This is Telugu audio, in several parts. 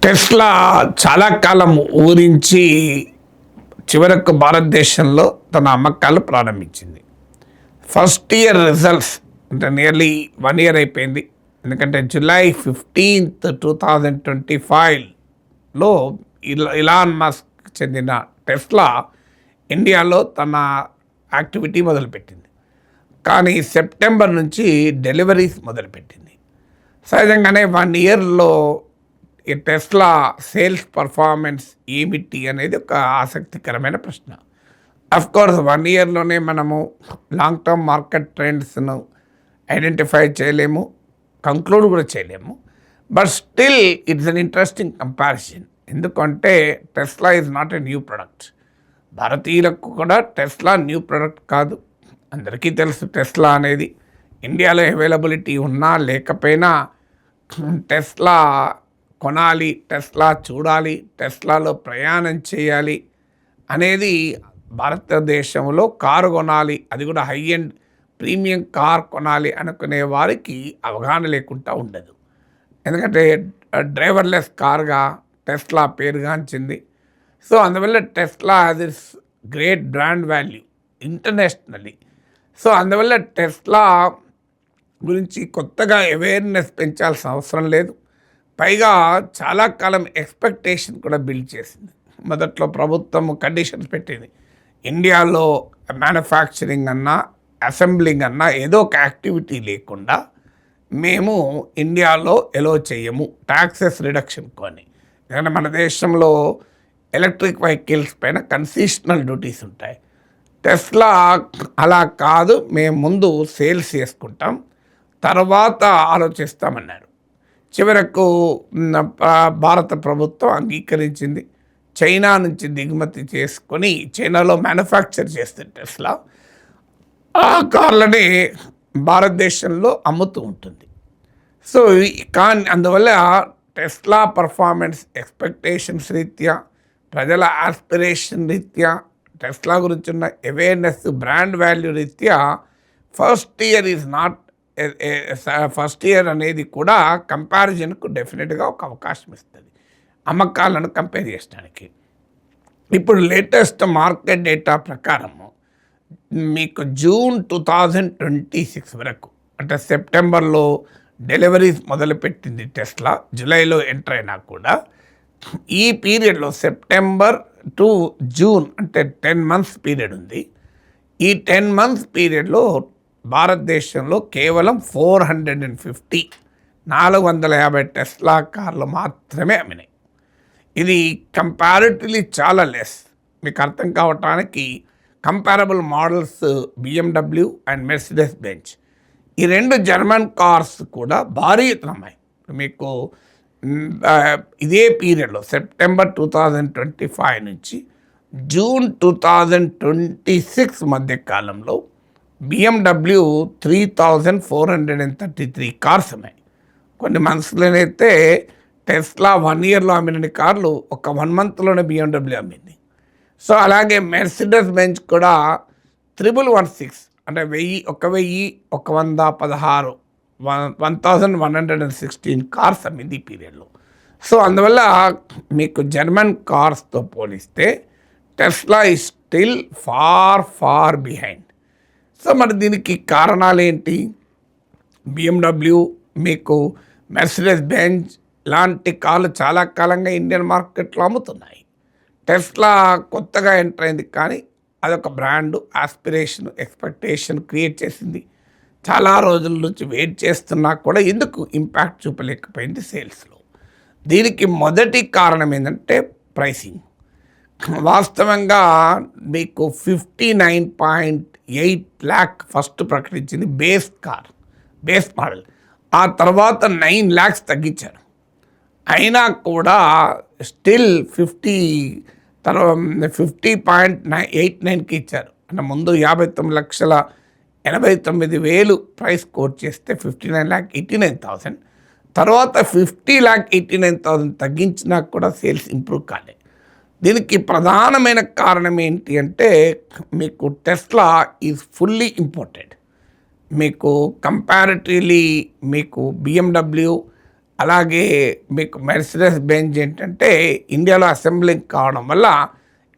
టెస్లా చాలా కాలం ఊరించి చివరకు భారతదేశంలో తన అమ్మకాలు ప్రారంభించింది. ఫస్ట్ ఇయర్ రిజల్ట్స్ అంటే నియర్లీ 1 ఇయర్ అయిపోయింది. ఎందుకంటే జూలై 15, 2025లో ఇలాన్ మస్క్ చెందిన టెస్లా ఇండియాలో తన యాక్టివిటీ మొదలుపెట్టింది. కానీ సెప్టెంబర్ నుంచి డెలివరీస్ మొదలుపెట్టింది. సహజంగానే 1 ఇయర్లో ఈ టెస్లా సేల్స్ పర్ఫార్మెన్స్ ఏమిటి అనేది ఒక ఆసక్తికరమైన ప్రశ్న. కోర్స్ 1 ఇయర్లోనే మనము లాంగ్ టర్మ్ మార్కెట్ ట్రెండ్స్ను ఐడెంటిఫై చేయలేము, కంక్లూడ్ కూడా చేయలేము. But still it's an interesting comparison. ఎందుకంటే Tesla is not a new product. భారతీయులకు కూడా టెస్లా న్యూ ప్రొడక్ట్ కాదు. అందరికీ తెలుసు టెస్లా అనేది ఇండియాలో అవైలబిలిటీ ఉన్నా లేకపోయినా టెస్లా కొనాలి, టెస్లా చూడాలి, టెస్లాలో ప్రయాణం చేయాలి అనేది భారతదేశంలో కారు కొనాలి, అది కూడా హై ఎండ్ ప్రీమియం కార్ కొనాలి అనుకునే వారికి అవగాహన లేకుండా ఉండదు. ఎందుకంటే డ్రైవర్లెస్ కార్గా టెస్లా పేరుగాంచింది. సో అందువల్ల Tesla has its great brand value internationally. So అందువల్ల టెస్లా గురించి కొత్తగా అవేర్నెస్ పెంచాల్సిన అవసరం లేదు. పైగా చాలా కాలం ఎక్స్పెక్టేషన్ కూడా బిల్డ్ చేసింది. మొదట్లో ప్రభుత్వం కండిషన్స్ పెట్టింది, ఇండియాలో మ్యానుఫ్యాక్చరింగ్ అన్నా అసెంబ్లింగ్ అన్నా ఏదో ఒక యాక్టివిటీ లేకుండా మేము ఇండియాలో ఎలో చేయము, ట్యాక్సెస్ రిడక్షన్ కొని. ఎందుకంటే మన దేశంలో ఎలక్ట్రిక్ వెహికల్స్ పైన కన్సెషనల్ డ్యూటీస్ ఉంటాయి. టెస్లా అలా కాదు, మేము ముందు సేల్స్ చేసుకుంటాం, తర్వాత ఆలోచిస్తామన్నారు. చివరకు భారత ప్రభుత్వం అంగీకరించింది. చైనా నుంచి దిగుమతి చేసుకొని చైనాలో మ్యానుఫ్యాక్చర్ చేస్తే టెస్లా ఆ కార్లని భారతదేశంలో అమ్ముతూ ఉంటుంది. సో కానీ అందువల్ల టెస్లా పర్ఫార్మెన్స్ ఎక్స్పెక్టేషన్స్ రీత్యా, ప్రజల ఆస్పిరేషన్ రీత్యా, టెస్లా గురించి ఉన్న అవేర్నెస్, బ్రాండ్ వాల్యూ రీత్యా ఫస్ట్ ఇయర్ అనేది కూడా కంపారిజన్కు డెఫినెట్గా ఒక అవకాశం ఇస్తుంది, అమ్మకాలను కంపేర్ చేయడానికి. ఇప్పుడు లేటెస్ట్ మార్కెట్ డేటా ప్రకారము మీకు జూన్ 2026 వరకు, అంటే సెప్టెంబర్లో డెలివరీస్ మొదలుపెట్టింది టెస్లా, జూలైలో ఎంటర్ అయినా కూడా ఈ పీరియడ్లో సెప్టెంబర్ టు జూన్ అంటే 10 months పీరియడ్ ఉంది. ఈ 10 months పీరియడ్లో భారతదేశంలో కేవలం 450 టెస్లా కార్లు మాత్రమే అమ్మినాయి. ఇది కంపారిటివ్లీ చాలా లెస్. మీకు అర్థం కావటానికి comparable models BMW and Mercedes Benz, ఈ 2 జర్మన్ కార్స్ కూడా భారీ ఎత్తున అమ్మాయి. మీకు ఇదే పీరియడ్లో సెప్టెంబర్ 2025 నుంచి జూన్ 2026 మధ్య కాలంలో BMW 3433 కార్స్ ఉన్నాయి. కొన్ని మంత్స్లోనైతే టెస్లా 1 ఇయర్లో అమ్మిన కార్లు ఒక 1 monthలోనే BMW అమ్మింది. సో అలాగే మెర్సిడెస్ బెంజ్ కూడా 1116 అంటే 1116 కార్స్ అమ్మింది ఈ పీరియడ్లో. సో అందువల్ల మీకు జర్మన్ కార్స్తో పోలిస్తే Tesla is still far behind. So మరి దీనికి కారణాలు ఏంటి? BMW, మీకు మెర్సిడెస్ బెంజ్ లాంటి కార్లు చాలా కాలంగా ఇండియన్ మార్కెట్లో అమ్ముతున్నాయి. టెస్లా కొత్తగా ఎంటర్ అయింది, కానీ అదొక బ్రాండ్ ఆస్పిరేషన్, ఎక్స్పెక్టేషన్ క్రియేట్ చేసింది. చాలా రోజుల నుంచి వెయిట్ చేస్తున్నా కూడా ఎందుకు ఇంపాక్ట్ చూపలేకపోయింది సేల్స్లో. దీనికి మొదటి కారణం ఏంటంటే ప్రైసింగ్. వాస్తవంగా మీకు 59.8 lakh ఫస్ట్ ప్రకటించింది బేస్ మోడల్. ఆ తర్వాత 9 lakhs తగ్గించారు. అయినా కూడా స్టిల్ 50.89కి ఇచ్చారు. అంటే ముందు 59,89,000 ప్రైస్ కోట్ చేస్తే 59,89,000, తర్వాత 50,89,000 తగ్గించినా కూడా సేల్స్ ఇంప్రూవ్ కాలేదు. దీనికి ప్రధానమైన కారణం ఏంటి అంటే మీకు టెస్లా ఈజ్ ఫుల్లీ ఇంపోర్టెడ్. మీకు కంపారిటివ్లీ మీకు BMW అలాగే మీకు మెర్సిడెస్ బెంజ్ ఏంటంటే ఇండియాలో అసెంబ్లింగ్ కావడం వల్ల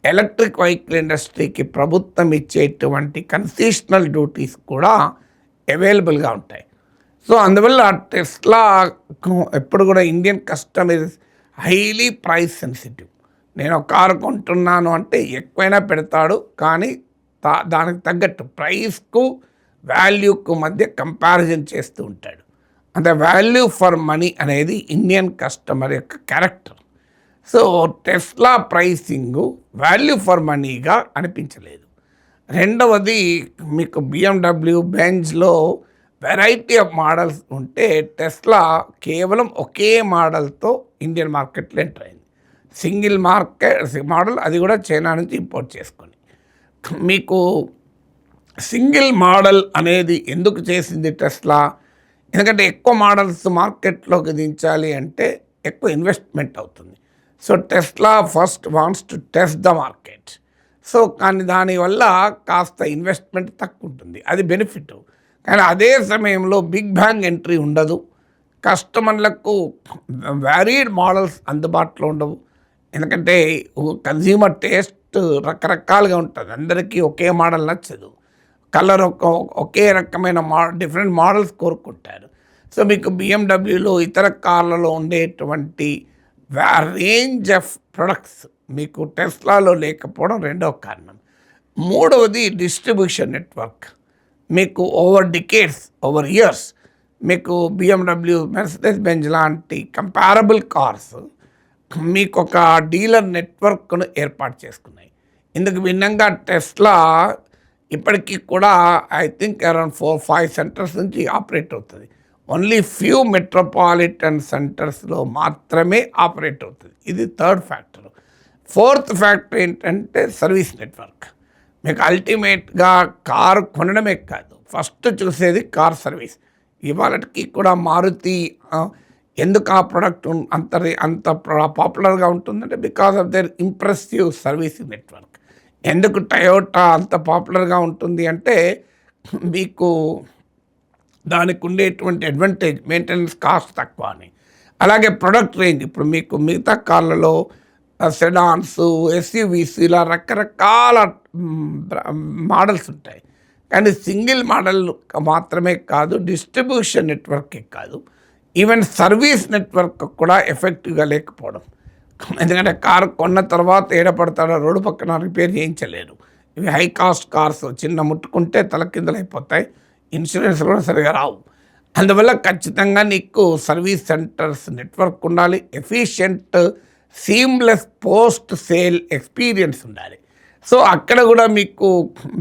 ఎలక్ట్రిక్ వెహికల్ ఇండస్ట్రీకి ప్రభుత్వం ఇచ్చేటువంటి కన్సెషనల్ డ్యూటీస్ కూడా అవైలబుల్గా ఉంటాయి. సో అందువల్ల టెస్లా ఎప్పుడు కూడా Indian customer highly price sensitive. నేను ఒక కారు కొంటున్నాను అంటే ఎక్కువైనా పెడతాడు, కానీ దానికి తగ్గట్టు ప్రైస్కు వాల్యూకు మధ్య కంపారిజన్ చేస్తూ ఉంటాడు. అంటే వాల్యూ ఫర్ మనీ అనేది ఇండియన్ కస్టమర్ యొక్క character. So Tesla pricing value for మనీగా అనిపించలేదు. రెండవది మీకు బిఎండబ్ల్యూ బెంజ్లో వెరైటీ ఆఫ్ మోడల్స్ ఉంటే టెస్లా కేవలం ఒకే మోడల్తో ఇండియన్ మార్కెట్లో ఎంటర్ అయింది. సింగిల్ మోడల్, అది కూడా చైనా నుంచి ఇంపోర్ట్ చేసుకొని. మీకు సింగిల్ మోడల్ అనేది ఎందుకు చేసింది టెస్లా? ఎందుకంటే ఎక్కువ మోడల్స్ మార్కెట్లోకి దించాలి అంటే ఎక్కువ ఇన్వెస్ట్మెంట్ అవుతుంది. So Tesla first wants to test the market. So కానీ దానివల్ల కాస్త ఇన్వెస్ట్మెంట్ తక్కువ ఉంటుంది, అది బెనిఫిట్. కానీ అదే సమయంలో బిగ్ బ్యాంగ్ ఎంట్రీ ఉండదు, కస్టమర్లకు వ్యారీడ్ మోడల్స్ అందుబాటులో ఉండవు. ఎందుకంటే కన్జ్యూమర్ టేస్ట్ రకరకాలుగా ఉంటుంది, అందరికీ ఒకే మోడల్ నచ్చదు, కలర్ ఒకే రకమైన డిఫరెంట్ మోడల్స్ కోరుకుంటారు. సో మీకు బిఎండబ్ల్యూలో ఇతర కార్లలో ఉండేటువంటి రేంజ్ ఆఫ్ ప్రొడక్ట్స్ మీకు టెస్లాలో లేకపోవడం రెండవ కారణం. మూడవది డిస్ట్రిబ్యూషన్ నెట్వర్క్. మీకు ఓవర్ డికేడ్స్, ఓవర్ ఇయర్స్ మీకు బిఎండబ్ల్యూ, మెర్సిడెస్ బెంజ్ లాంటి కంపారబుల్ కార్స్ మీకు ఒక డీలర్ నెట్వర్క్ను ఏర్పాటు చేసుకున్నాయి. ఇందుకు భిన్నంగా టెస్లా ఇప్పటికీ కూడా ఐ థింక్ అరౌండ్ 4-5 సెంటర్స్ నుంచి ఆపరేట్ అవుతుంది. ఓన్లీ ఫ్యూ మెట్రోపాలిటన్ సెంటర్స్లో మాత్రమే ఆపరేట్ అవుతుంది. ఇది థర్డ్ ఫ్యాక్టర్. ఫోర్త్ ఫ్యాక్టర్ ఏంటంటే సర్వీస్ నెట్వర్క్. మీకు అల్టిమేట్గా కారు కొనడమే కాదు, ఫస్ట్ చూసేది కార్ సర్వీస్. ఇవాళకి కూడా మారుతి ఎందుకు ఆ ప్రోడక్ట్ అంత పాపులర్గా ఉంటుందంటే because of their impressive service network. ఎందుకు టయోటా అంత పాపులర్గా ఉంటుంది అంటే మీకు దానికి ఉండేటువంటి అడ్వాంటేజ్, మెయింటెనెన్స్ కాస్ట్ తక్కువ అని. అలాగే ప్రొడక్ట్ రేంజ్, ఇప్పుడు మీకు మిగతా కార్లలో సెడాన్స్, ఎస్యూవీస్ ఇలా రకరకాల మోడల్స్ ఉంటాయి. కానీ సింగిల్ మోడల్ మాత్రమే కాదు, డిస్ట్రిబ్యూషన్ నెట్వర్కే కాదు, ఈవెన్ సర్వీస్ నెట్వర్క్ కూడా ఎఫెక్టివ్గా లేకపోవడం. ఎందుకంటే కారు కొన్న తర్వాత ఏడపడతాడో రోడ్డు పక్కన రిపేర్ చేయించలేరు. ఇవి హై కాస్ట్ కార్స్, చిన్న ముట్టుకుంటే తలకిందులైపోతాయి, ఇన్సూరెన్స్ కూడా సరిగా రావు. అందువల్ల ఖచ్చితంగా నీకు సర్వీస్ సెంటర్స్ నెట్వర్క్ ఉండాలి, efficient seamless post sale experience ఉండాలి. సో అక్కడ కూడా మీకు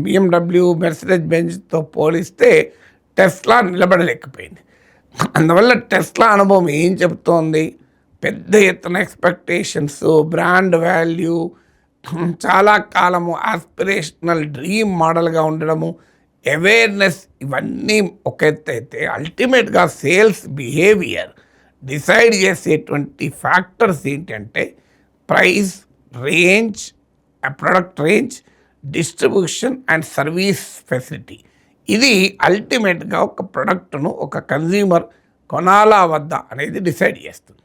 బిఎండబ్ల్యూ, మెర్సిడెస్ బెంజ్తో పోలిస్తే టెస్లా నిలబడలేకపోయింది. అందువల్ల టెస్లా అనుభవం ఏం చెప్తోంది? పెద్ద ఎత్తున ఎక్స్పెక్టేషన్స్, బ్రాండ్ వాల్యూ, చాలా కాలము ఆస్పిరేషనల్ డ్రీమ్ మోడల్గా ఉండడము, అవేర్నెస్, ఇవన్నీ ఒక ఎత్తు అయితే అల్టిమేట్గా సేల్స్ బిహేవియర్ డిసైడ్ చేసేటువంటి ఫ్యాక్టర్స్ ఏంటంటే price, range, product range, distribution and service facility. ఇది అల్టిమేట్గా ఒక ప్రొడక్ట్ను ఒక కన్జ్యూమర్ కొనాలా వద్దా అనేది డిసైడ్ చేస్తుంది.